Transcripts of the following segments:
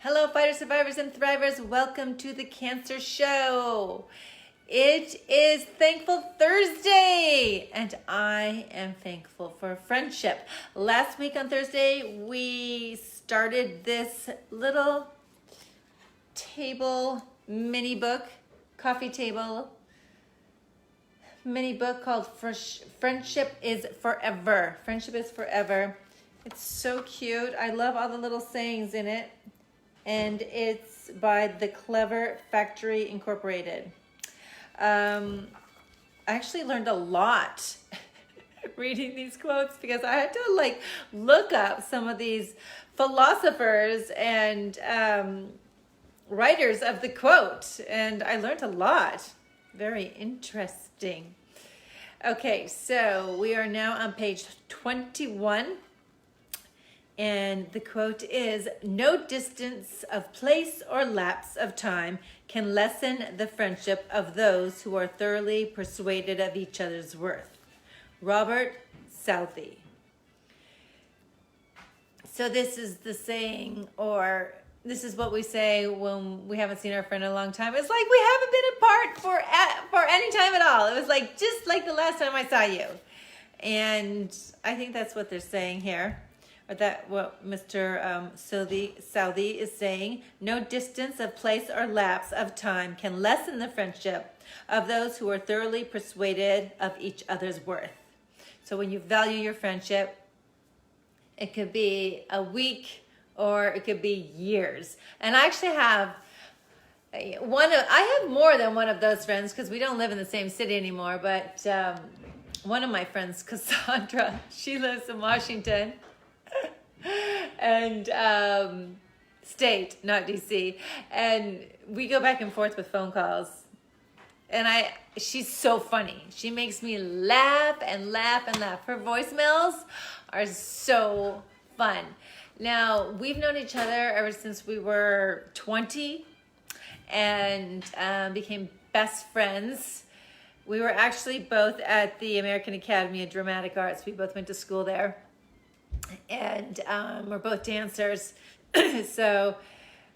Hello, fighters, survivors, and thrivers. Welcome to the Cancer Show. It is Thankful Thursday, and I am thankful for friendship. Last week on Thursday, we started this little table mini book, coffee table mini book called Friendship is Forever. Friendship is Forever. It's so cute. I love all the little sayings in it. And it's by the Clever Factory Incorporated. I actually learned a lot reading these quotes because I had to look up some of these philosophers and writers of the quote, and I learned a lot. Very interesting. Okay, so we are now on page 21. And the quote is, "No distance of place or lapse of time can lessen the friendship of those who are thoroughly persuaded of each other's worth." Robert Southey. So this is the saying, or this is what we say when we haven't seen our friend in a long time. It's like we haven't been apart for any time at all. It was like just like the last time I saw you. And I think that's what they're saying here. Or that what Mr. Southey is saying. No distance of place or lapse of time can lessen the friendship of those who are thoroughly persuaded of each other's worth. So when you value your friendship, it could be a week or it could be years. And I actually have I have more than one of those friends because we don't live in the same city anymore. But one of my friends, Cassandra, she lives in Washington. And state, not DC, and we go back and forth with phone calls, and she's so funny. She makes me laugh and laugh and laugh. Her voicemails are so fun. Now, we've known each other ever since we were 20 and became best friends. We were actually both at the American Academy of Dramatic Arts. We both went to school there. And we're both dancers. So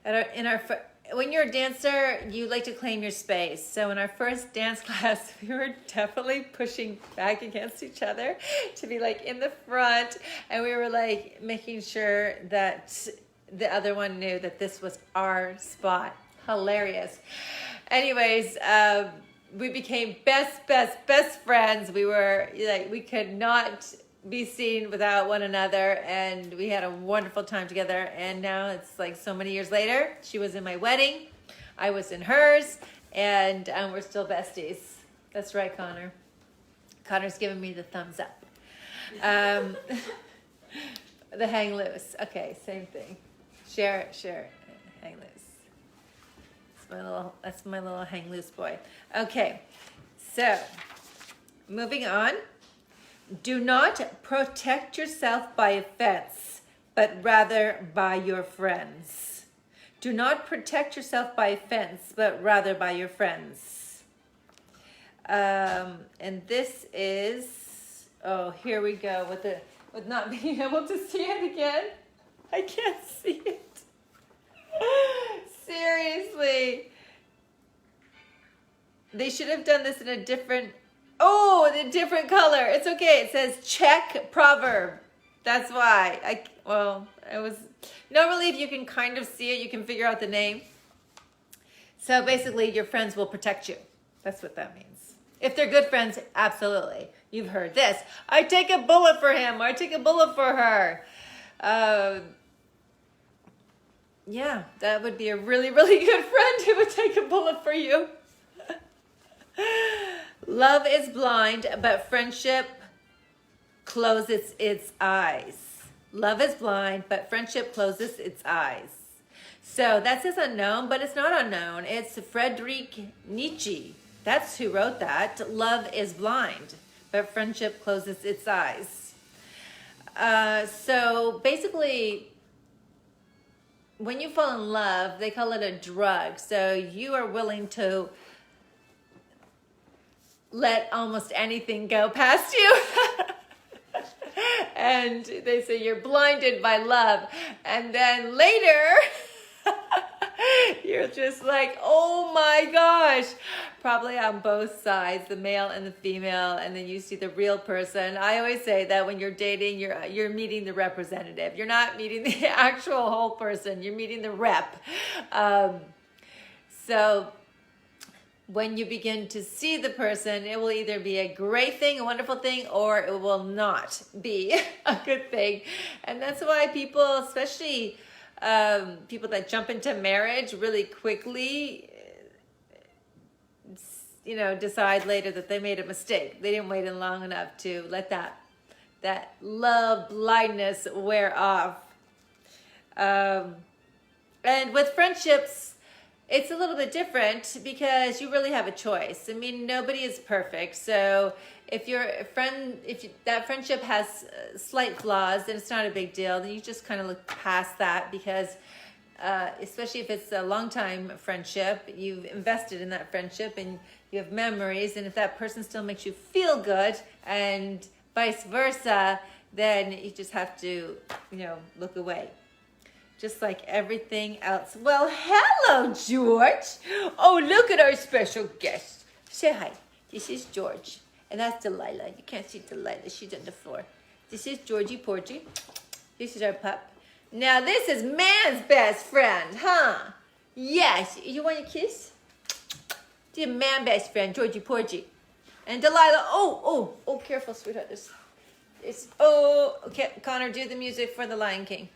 when you're a dancer, you like to claim your space. So in our first dance class, we were definitely pushing back against each other to be like in the front. And we were like making sure that the other one knew that this was our spot. Hilarious. Anyways, we became best friends. We were like, we could not be seen without one another, and we had a wonderful time together. And now it's like so many years later, she was in my wedding, I was in hers, and we're still besties. That's right, Connor. Connor's giving me the thumbs up. The hang loose. Okay, same thing. Share it, hang loose. That's my little hang loose boy. Okay, so moving on. Do not protect yourself by a fence, but rather by your friends. Do not protect yourself by a fence, but rather by your friends. And this is, here we go with not being able to see it again. I can't see it. Seriously. They should have done this in a different different color. It's okay. It says Czech proverb. That's why. Normally if you can kind of see it, you can figure out the name. So basically your friends will protect you. That's what that means. If they're good friends, absolutely. You've heard this. I take a bullet for him, or I take a bullet for her. Yeah, that would be a really, really good friend who would take a bullet for you. Love is blind, but friendship closes its eyes. Love is blind, but friendship closes its eyes. So that says unknown, but it's not unknown. It's Friedrich Nietzsche. That's who wrote that. Love is blind, but friendship closes its eyes. So basically, when you fall in love, they call it a drug. So you are willing to let almost anything go past you. And they say you're blinded by love. And then later, You're just like, oh my gosh. Probably on both sides, the male and the female, and then you see the real person. I always say that when you're dating, you're meeting the representative. You're not meeting the actual whole person. You're meeting the rep. So when you begin to see the person, it will either be a great thing, a wonderful thing, or it will not be a good thing. And that's why people, especially people that jump into marriage really quickly, decide later that they made a mistake. They didn't wait in long enough to let that love blindness wear off. And with friendships, it's a little bit different because you really have a choice. I mean, nobody is perfect. So if that friendship has slight flaws, then it's not a big deal. Then you just kind of look past that because especially if it's a long-time friendship, you've invested in that friendship and you have memories. And if that person still makes you feel good and vice versa, then you just have to, look away. Just like everything else. Well, hello, George. Oh, look at our special guest. Say hi. This is George. And that's Delilah. You can't see Delilah. She's on the floor. This is Georgie Porgy. This is our pup. Now, this is man's best friend, huh? Yes. You want a kiss? This is man's best friend, Georgie Porgy. And Delilah, oh, careful, sweetheart. Okay, Connor, do the music for the Lion King.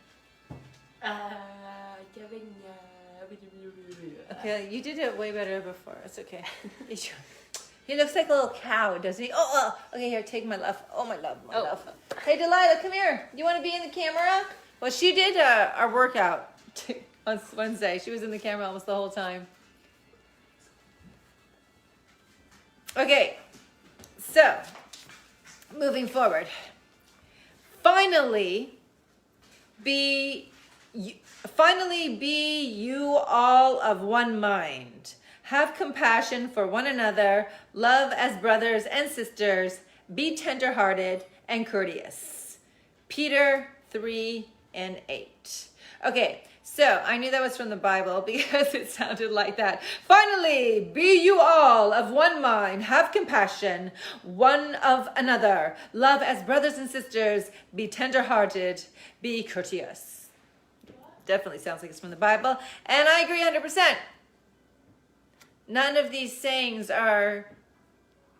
Okay, you did it way better before. It's okay. He looks like a little cow, doesn't he? Okay, here, take my love. Oh, my love, my love. Hey, Delilah, come here. You want to be in the camera? Well, she did our workout on Wednesday. She was in the camera almost the whole time. Okay, so moving forward. Finally, be you all of one mind. Have compassion for one another. Love as brothers and sisters. Be tenderhearted and courteous. Peter 3:8. Okay, so I knew that was from the Bible because it sounded like that. Finally, be you all of one mind. Have compassion one of another. Love as brothers and sisters. Be tenderhearted. Be courteous. Definitely sounds like it's from the Bible. And I agree 100%. None of these sayings are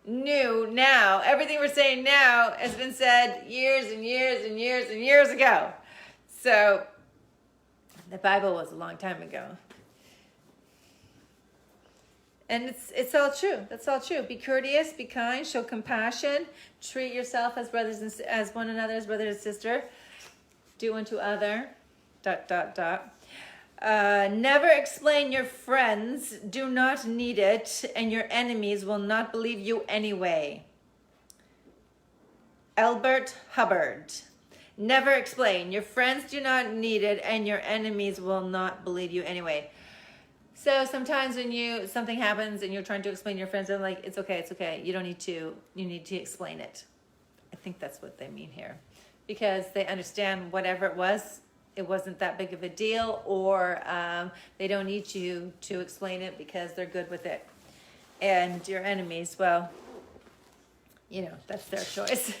new now. Everything we're saying now has been said years and years and years and years ago. So the Bible was a long time ago. And it's all true. That's all true. Be courteous, be kind, show compassion, treat yourself as brothers and as one another, as brother and sister. Do unto other. ... Never explain your friends do not need it, and your enemies will not believe you anyway. Albert Hubbard. Never explain. Your friends do not need it, and your enemies will not believe you anyway. So sometimes when something happens and you're trying to explain to your friends, they're like, it's okay. You need to explain it. I think that's what they mean here. Because they understand whatever it wasn't that big of a deal, or they don't need you to explain it because they're good with it. And your enemies, well, that's their choice.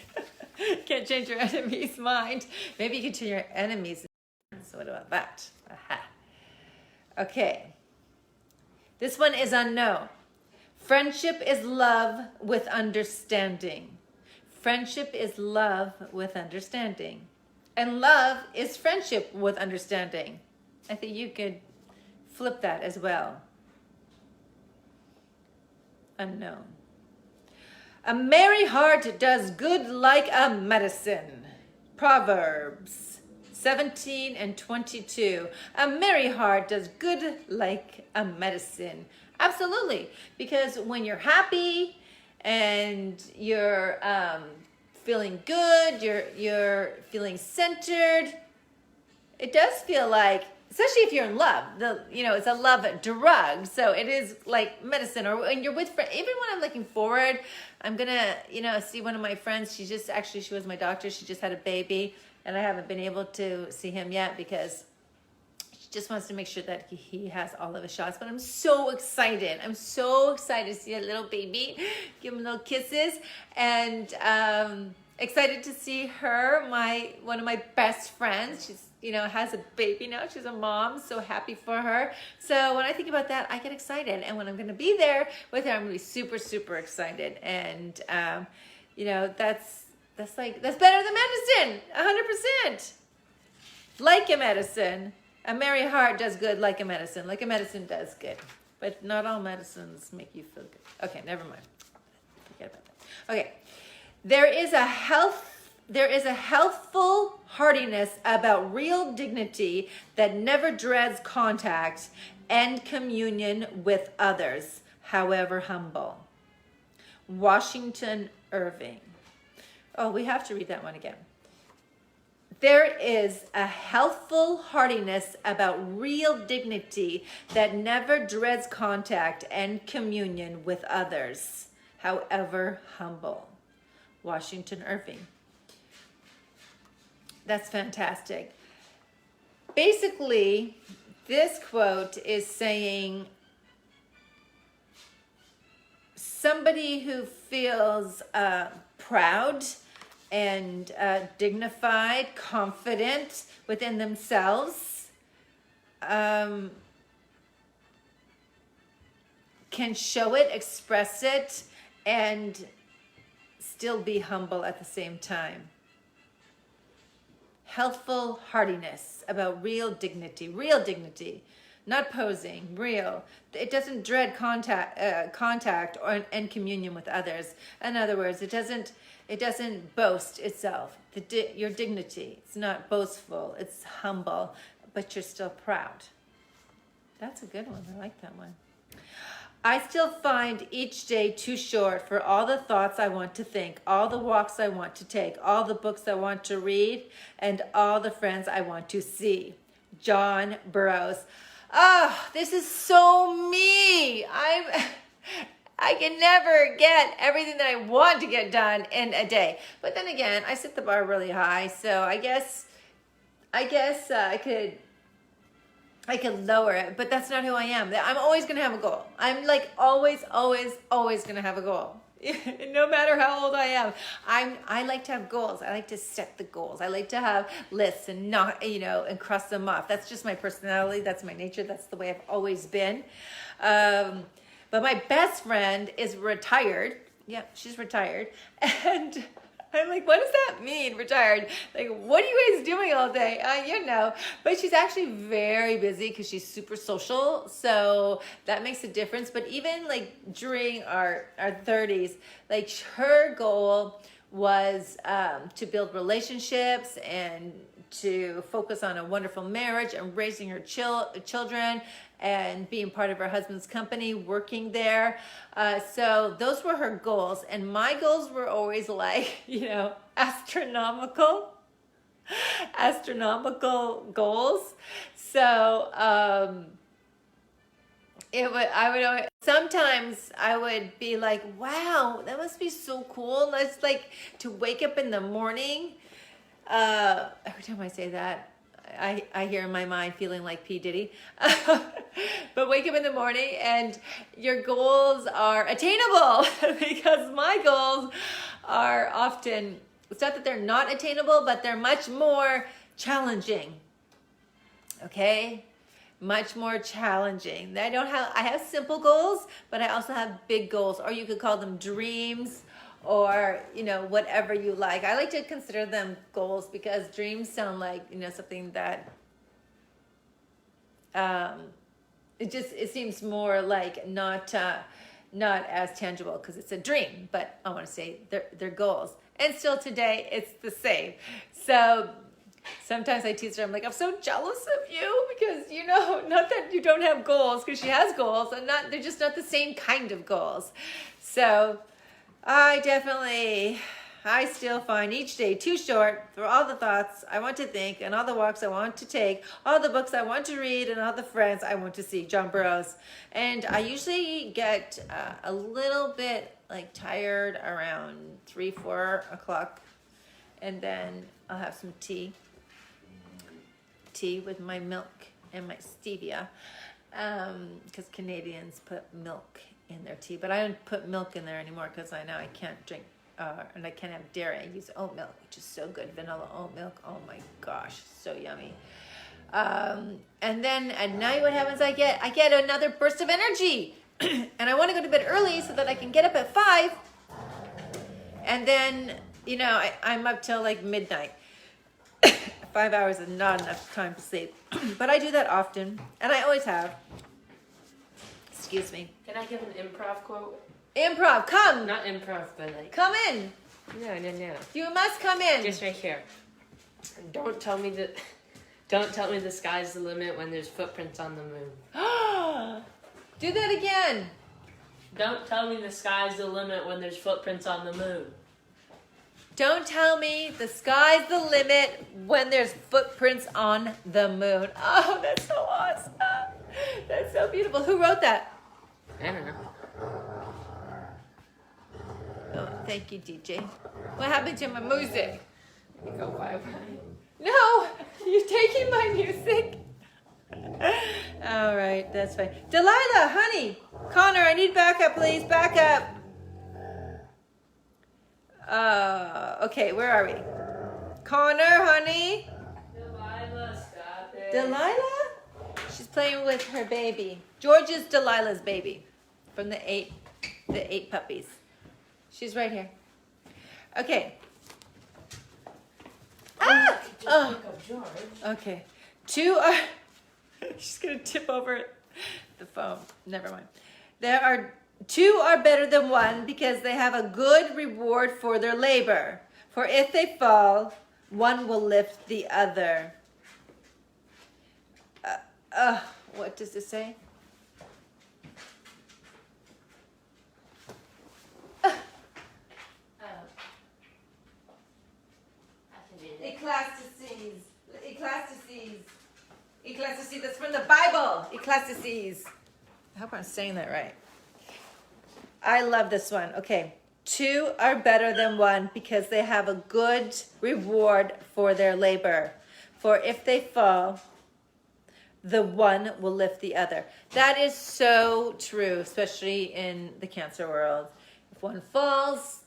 Can't change your enemy's mind. Maybe you can change your enemy's. So what about that? Aha. Okay. This one is unknown. Friendship is love with understanding. Friendship is love with understanding. And love is friendship with understanding. I think you could flip that as well. Unknown. A merry heart does good like a medicine. Proverbs 17:22. A merry heart does good like a medicine. Absolutely. Because when you're happy and you're feeling good, you're feeling centered, it does feel like, especially if you're in love, it's a love drug. So it is like medicine. Or when you're with friends, even when I'm looking forward, I'm gonna, see one of my friends. She was my doctor. She just had a baby, and I haven't been able to see him yet because she just wants to make sure that he has all of his shots. But I'm so excited. I'm so excited to see a little baby, give him little kisses, and excited to see her, one of my best friends. She's, has a baby now. She's a mom. So happy for her. So when I think about that, I get excited. And when I'm going to be there with her, I'm going to be super, super excited. And, that's better than medicine, 100%. Like a medicine. A merry heart does good like a medicine. Like a medicine does good. But not all medicines make you feel good. Okay, never mind. Forget about that. Okay. There is a healthful heartiness about real dignity that never dreads contact and communion with others, however humble. Washington Irving. Oh, we have to read that one again. There is a healthful heartiness about real dignity that never dreads contact and communion with others, however humble. Washington Irving. That's fantastic. Basically, this quote is saying somebody who feels proud and dignified, confident within themselves, can show it, express it, and still be humble at the same time. Healthful heartiness about real dignity, not posing, real. It doesn't dread contact and communion with others. In other words, it doesn't boast itself. Your dignity, it's not boastful, it's humble, but you're still proud. That's a good one. I like that one. I still find each day too short for all the thoughts I want to think, all the walks I want to take, all the books I want to read, and all the friends I want to see. John Burroughs. Oh, this is so me. I can never get everything that I want to get done in a day. But then again, I set the bar really high, so I guess I could lower it, but that's not who I am. I'm always going to have a goal. I'm like always going to have a goal. No matter how old I am. I like to have goals. I like to set the goals. I like to have lists and not, and cross them off. That's just my personality. That's my nature. That's the way I've always been. But my best friend is retired. Yeah, she's retired. And I'm like, what does that mean, retired? Like, what are you guys doing all day? But she's actually very busy because she's super social. So that makes a difference. But even like during our 30s, like her goal was to build relationships and to focus on a wonderful marriage and raising her children and being part of her husband's company, working there. So those were her goals. And my goals were always like, astronomical goals. So sometimes I would be like, wow, that must be so cool. Let's like to wake up in the morning. Every time I say that, I hear in my mind feeling like P. Diddy. But wake up in the morning and your goals are attainable because my goals are often, it's not that they're not attainable, but they're much more challenging. Okay? Much more challenging. I have simple goals, but I also have big goals, or you could call them dreams, or whatever you like. I like to consider them goals because dreams sound like something that it seems more like not as tangible because it's a dream, but I want to say they're goals. And still today it's the same. So sometimes I tease her, I'm like, I'm so jealous of you because not that you don't have goals, because she has goals, and they're just not the same kind of goals. So I still find each day too short for all the thoughts I want to think and all the walks I want to take, all the books I want to read, and all the friends I want to see. John Burroughs. And I usually get a little bit like tired around 3-4 o'clock, and then I'll have some tea with my milk and my stevia, because Canadians put milk in their tea, but I don't put milk in there anymore because I know I can't drink and I can't have dairy. I use oat milk, which is so good. Vanilla oat milk. Oh my gosh, so yummy. And then at night, what happens? I get another burst of energy, and I want to go to bed early so that I can get up at 5. And then I'm up till like midnight. 5 hours is not enough time to sleep, but I do that often, and I always have. Excuse me. Can I give an improv quote? Improv, come. Not improv, but like. Come in. No. You must come in. Just right here. Don't tell me the sky's the limit when there's footprints on the moon. Do that again. Don't tell me the sky's the limit when there's footprints on the moon. Don't tell me the sky's the limit when there's footprints on the moon. Oh, that's so awesome. That's so beautiful. Who wrote that? I don't know. Oh, thank you, DJ. What happened to my music? You go bye-bye. No, you're taking my music. All right, that's fine. Delilah, honey. Connor, I need backup, please. Backup. Okay, where are we? Connor, honey. Delilah, stop it. Delilah? She's playing with her baby. George is Delilah's baby from the eight puppies. She's right here. Okay. Ah! Oh. Pick up George. Okay. 2 are... She's going to tip over the phone. Never mind. 2 are better than 1 because they have a good reward for their labor. For if they fall, 1 will lift the other. What does it say? Ecclesiastes, that's from the Bible. Ecclesiastes. I hope I'm saying that right. I love this one. Okay. 2 are better than 1 because they have a good reward for their labor. For if they fall, the one will lift the other. That is so true, especially in the cancer world. If one falls,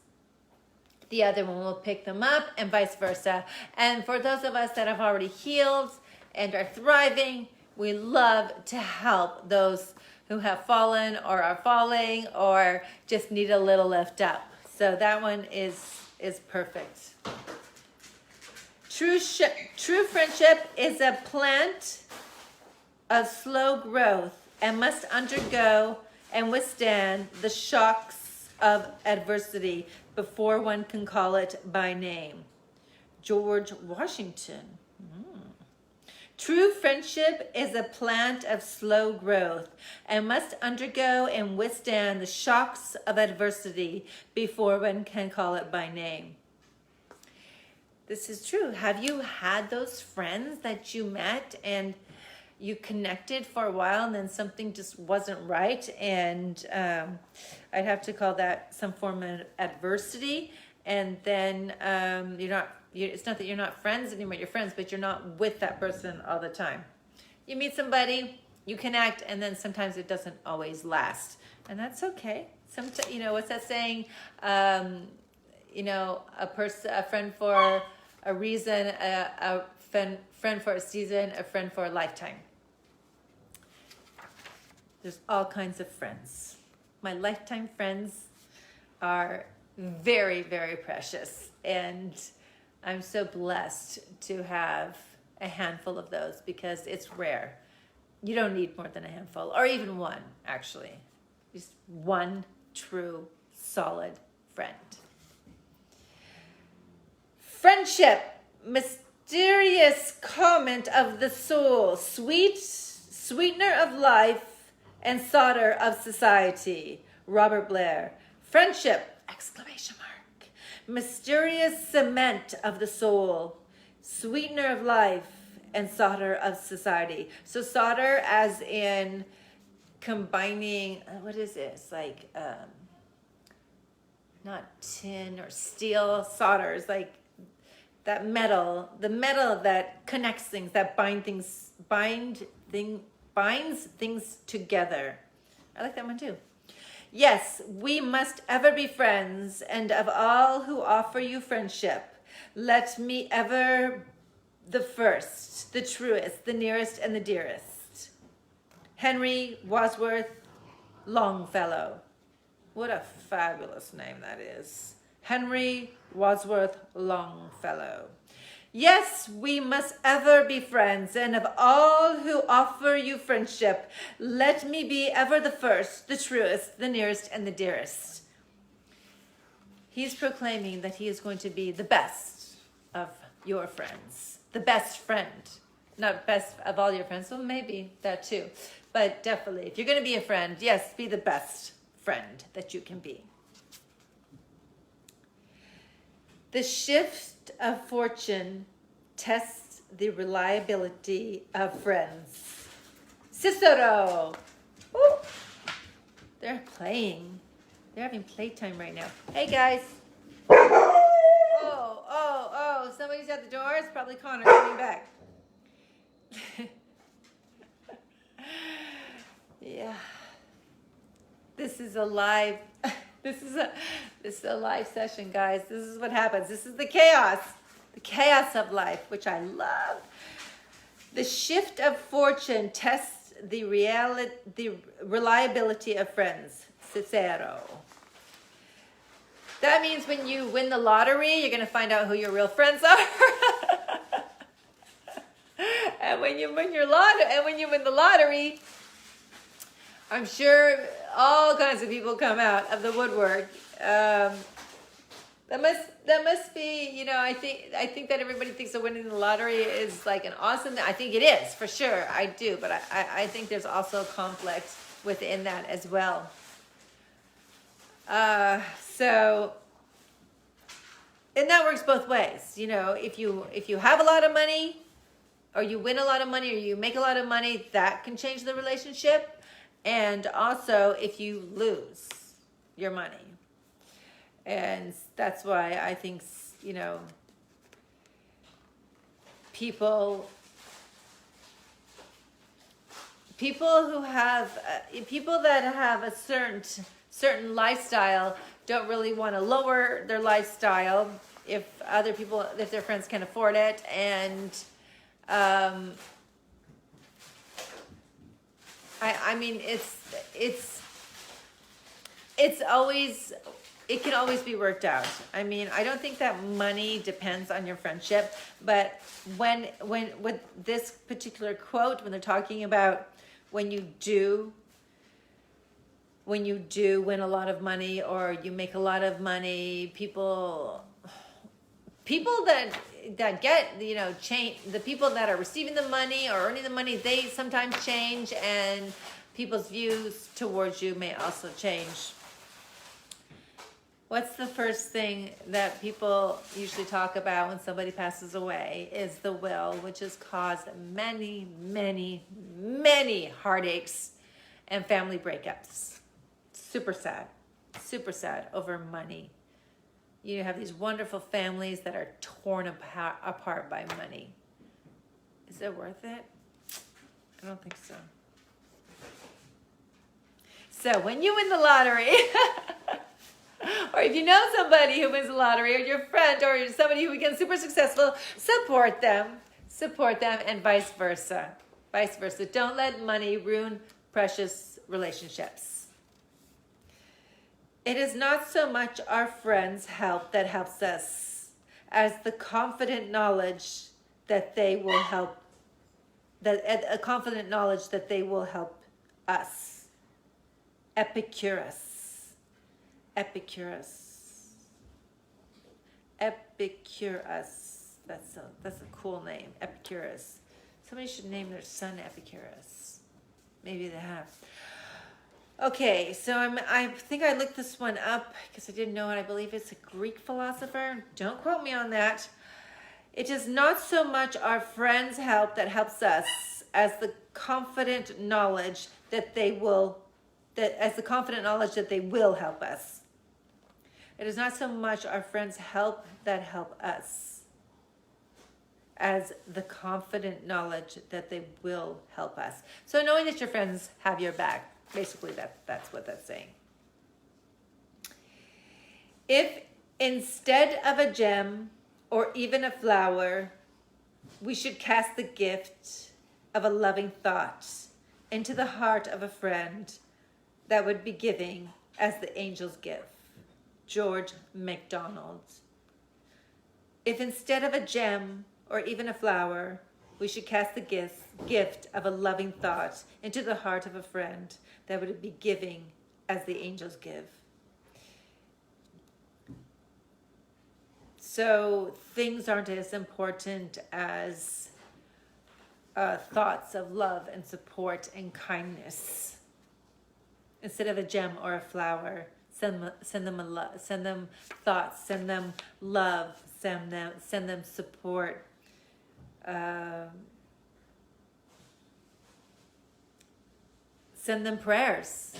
the other one will pick them up, and vice versa. And for those of us that have already healed and are thriving, we love to help those who have fallen or are falling or just need a little lift up. So that one is perfect. True friendship is a plant of slow growth and must undergo and withstand the shocks of adversity before one can call it by name. George Washington. True friendship is a plant of slow growth and must undergo and withstand the shocks of adversity before one can call it by name. This is true. Have you had those friends that you met and you connected for a while and then something just wasn't right? And I'd have to call that some form of adversity. And then it's not that you're not friends anymore, you're friends, but you're not with that person all the time. You meet somebody, you connect, and then sometimes it doesn't always last. And that's okay. Sometimes, what's that saying? A friend for a reason, a friend for a season, a friend for a lifetime. There's all kinds of friends. My lifetime friends are very, very precious. And I'm so blessed to have a handful of those because it's rare. You don't need more than a handful, or even one, actually. Just one true, solid friend. Friendship, mysterious comment of the soul, sweetener of life, and solder of society. Robert Blair. Friendship, exclamation mark. Mysterious cement of the soul, sweetener of life, and solder of society. So solder as in combining, what is this? Like, not tin or steel, solder is like that metal, the metal that connects things, that bind binds things together. I like that one too. Yes, we must ever be friends, and of all who offer you friendship, let me ever the first, the truest, the nearest, and the dearest. Henry Wadsworth Longfellow. What a fabulous name that is. Henry Wadsworth Longfellow. Yes, we must ever be friends, and of all who offer you friendship, let me be ever the first, the truest, the nearest, and the dearest. He's proclaiming that he is going to be the best of your friends, the best friend. Not best of all your friends, well, maybe that too. But definitely, if you're going to be a friend, yes, be the best friend that you can be. The shift of fortune tests the reliability of friends. Cicero! Woo! They're playing. They're having playtime right now. Hey, guys. Oh, somebody's at the door. It's probably Connor coming back. Yeah. This is a live session, guys. This is what happens. This is the chaos of life, which I love. The shift of fortune tests the reliability of friends. Cicero. That means when you win the lottery, you're going to find out who your real friends are. And when you win the lottery, I'm sure all kinds of people come out of the woodwork. That must be, you know, I think that everybody thinks that winning the lottery is like an awesome thing. I think it is, for sure. I do, but I think there's also conflict within that as well. And that works both ways. You know, if you have a lot of money, or you win a lot of money, or you make a lot of money, that can change the relationship. And also if you lose your money. And that's why I think, you know, people who have, people that have a certain lifestyle don't really want to lower their lifestyle if their friends can afford it. And, I mean, it can always be worked out. I mean, I don't think that money depends on your friendship, but when with this particular quote, when they're talking about when you do win a lot of money or you make a lot of money, people that get, you know, change, the people that are receiving the money or earning the money, they sometimes change, and people's views towards you may also change. What's the first thing that people usually talk about when somebody passes away is the will, which has caused many, many, many heartaches and family breakups. Super sad over money. You have these wonderful families that are torn apart by money. Is it worth it? I don't think so. So when you win the lottery, or if you know somebody who wins the lottery, or your friend, or somebody who becomes super successful, support them, and vice versa. Don't let money ruin precious relationships. It is not so much our friends' help that helps us as the confident knowledge that they will help us. Epicurus. That's a cool name. Epicurus. Somebody should name their son Epicurus. Maybe they have. Okay, so I think I looked this one up because I didn't know it. I believe it's a Greek philosopher. Don't quote me on that. It is not so much our friends' help that helps us as the confident knowledge that they will help us. It is not so much our friends' help that help us as the confident knowledge that they will help us. So knowing that your friends have your back, basically that's what that's saying. If instead of a gem or even a flower, we should cast the gift of a loving thought into the heart of a friend, that would be giving as the angels give. George MacDonald. If instead of a gem or even a flower, we should cast the gift of a loving thought into the heart of a friend, that would be giving as the angels give. So things aren't as important as thoughts of love and support and kindness. Instead of a gem or a flower, send them thoughts, send them love, send them support. Send them prayers.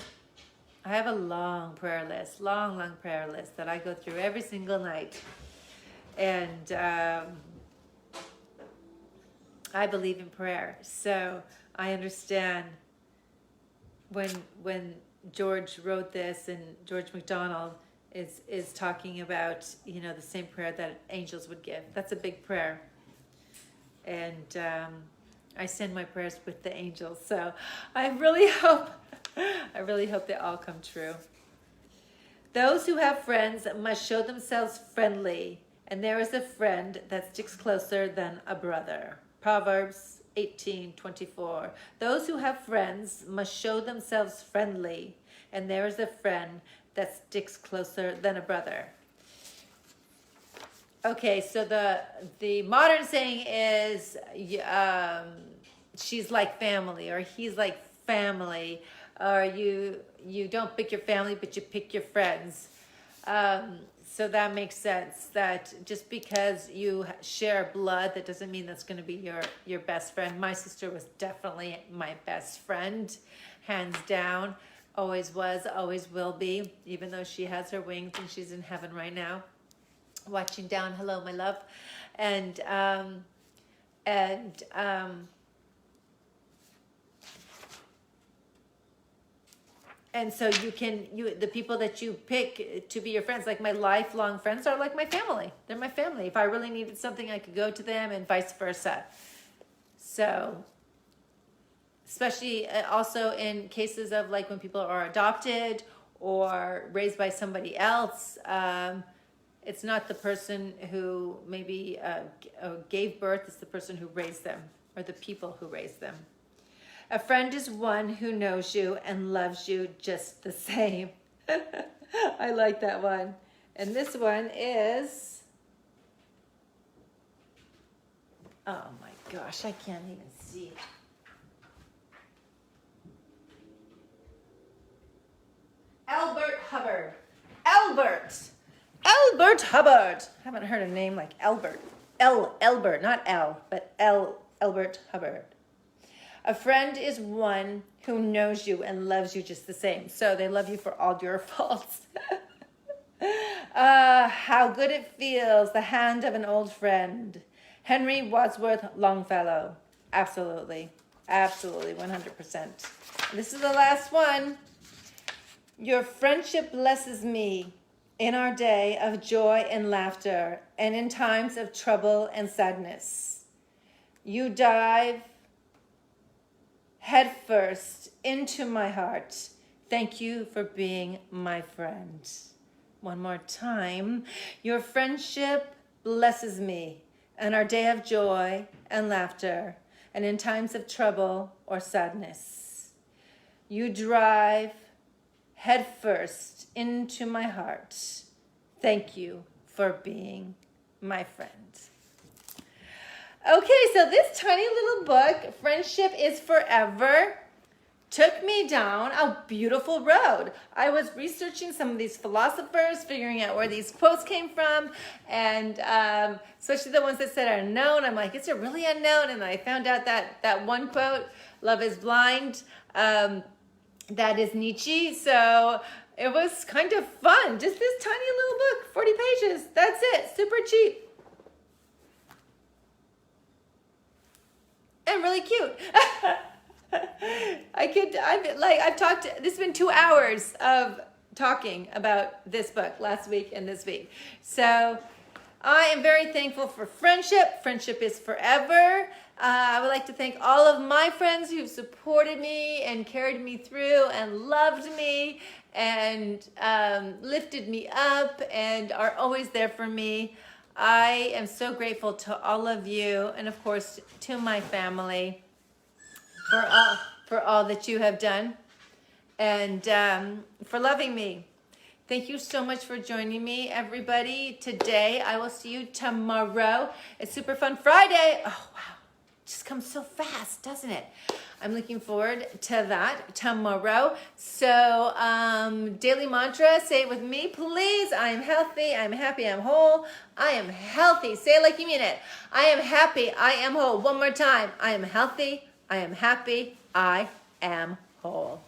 I have a long prayer list, long prayer list that I go through every single night. And I believe in prayer. So I understand when George wrote this, and George MacDonald is talking about, the same prayer that angels would give. That's a big prayer. And I send my prayers with the angels. So I really hope they all come true. Those who have friends must show themselves friendly, and there is a friend that sticks closer than a brother. Proverbs 18:24. Those who have friends must show themselves friendly, and there is a friend that sticks closer than a brother. Okay, so the modern saying is, she's like family, or he's like family, or you don't pick your family, but you pick your friends. So that makes sense, that just because you share blood, that doesn't mean that's going to be your best friend. My sister was definitely my best friend, hands down. Always was, always will be, even though she has her wings and she's in heaven right now, watching down. Hello, my love. And so the people that you pick to be your friends, like my lifelong friends, are like my family. They're my family. If I really needed something, I could go to them, and vice versa. So, especially also in cases of like when people are adopted or raised by somebody else, it's not the person who maybe gave birth, it's the person who raised them, or the people who raised them. A friend is one who knows you and loves you just the same. I like that one. And this one is, oh my gosh, I can't even see. Albert Hubbard. Albert Hubbard. I haven't heard a name like Albert. Albert, not L, but Albert Hubbard. A friend is one who knows you and loves you just the same. So they love you for all your faults. How good it feels, the hand of an old friend. Henry Wadsworth Longfellow. Absolutely. Absolutely, 100%. This is the last one. Your friendship blesses me in our day of joy and laughter, and in times of trouble and sadness. You dive headfirst into my heart. Thank you for being my friend. One more time. Your friendship blesses me in our day of joy and laughter, and in times of trouble or sadness. You drive headfirst into my heart. Thank you for being my friend. Okay, so this tiny little book, Friendship is Forever, took me down a beautiful road. I was researching some of these philosophers, figuring out where these quotes came from, and especially the ones that said are known. I'm like, is it really unknown? And I found out that one quote, love is blind, that is Nietzsche. So it was kind of fun. Just this tiny little book, 40 pages. That's it, super cheap. and really cute. I've talked, this has been 2 hours of talking about this book last week and this week. So I am very thankful for friendship. Friendship is forever. I would like to thank all of my friends who've supported me and carried me through and loved me and lifted me up and are always there for me. I am so grateful to all of you and, of course, to my family for all that you have done and for loving me. Thank you so much for joining me, everybody. Today, I will see you tomorrow. It's Super Fun Friday. Oh, wow. It just comes so fast, doesn't it? I'm looking forward to that tomorrow. So, daily mantra, say it with me, please. I am healthy, I'm happy, I'm whole. I am healthy. Say it like you mean it. I am happy, I am whole. One more time. I am healthy, I am happy, I am whole.